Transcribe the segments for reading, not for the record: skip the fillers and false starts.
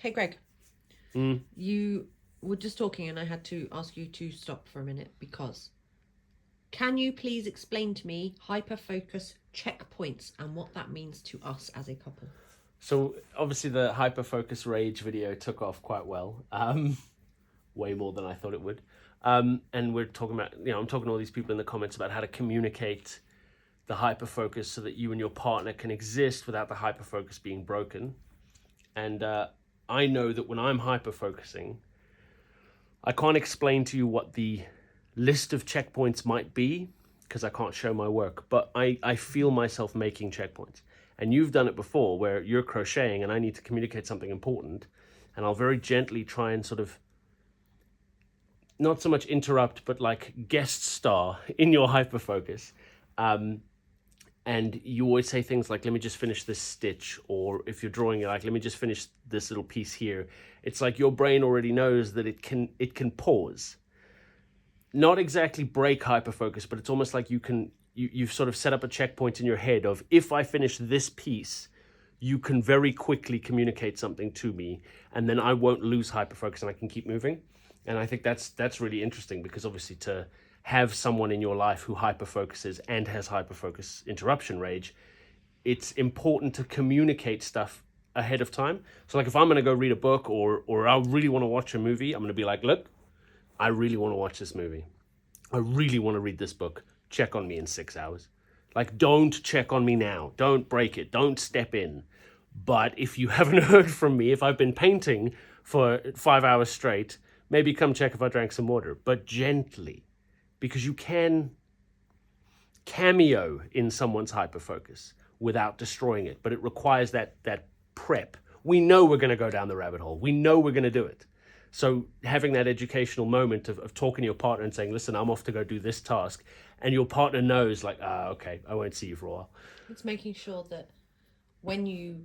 Hey, Greg. Mm. You were just talking and I had to ask you to stop for a minute because can you please explain to me hyperfocus checkpoints and what that means to us as a couple? So obviously the Hyperfocus Rage video took off quite well, way more than I thought it would. And we're talking about, I'm talking to all these people in the comments about how to communicate the hyperfocus so that you and your partner can exist without the hyperfocus being broken. And I know that when I'm hyperfocusing, I can't explain to you what the list of checkpoints might be because I can't show my work, but I feel myself making checkpoints. And you've done it before where you're crocheting and I need to communicate something important, and I'll very gently try and sort of not so much interrupt, but like guest star in your hyperfocus. And you always say things like, let me just finish this stitch, or if you're drawing, you're like, let me just finish this little piece here. It's like your brain already knows that it can pause. Not exactly break hyperfocus, but it's almost like you've sort of set up a checkpoint in your head of, if I finish this piece, you can very quickly communicate something to me, and then I won't lose hyperfocus and I can keep moving. And I think that's really interesting, because obviously to have someone in your life who hyperfocuses and has hyperfocus interruption rage, it's important to communicate stuff ahead of time. So like if I'm going to go read a book or I really want to watch a movie, I'm going to be like, look, I really want to watch this movie. I really want to read this book. Check on me in 6 hours. Like, don't check on me now. Don't break it. Don't step in. But if you haven't heard from me, if I've been painting for 5 hours straight, maybe come check if I drank some water, but gently, because you can cameo in someone's hyperfocus without destroying it, but it requires that prep. We know we're going to go down the rabbit hole. We know we're going to do it. So having that educational moment of talking to your partner and saying, listen, I'm off to go do this task, and your partner knows, like, okay, I won't see you for a while. It's making sure that when you,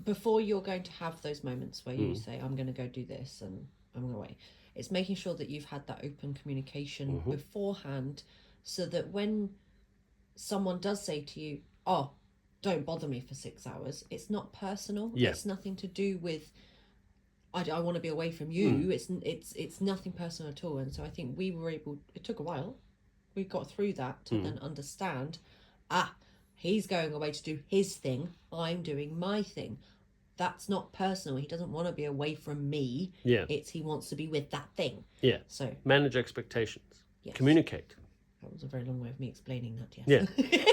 before you're going to have those moments where you say, I'm going to go do this and I'm going to wait, it's making sure that you've had that open communication beforehand, so that when someone does say to you, oh, don't bother me for 6 hours, it's not personal. Yeah. It's nothing to do with I want to be away from you. It's nothing personal at all. And so I think we were able, it took a while, we got through that to then understand, he's going away to do his thing, I'm doing my thing. That's not personal. He doesn't want to be away from me. Yeah. It's he wants to be with that thing. Yeah. So manage expectations. Yes. Communicate. That was a very long way of me explaining that, yes. Yeah.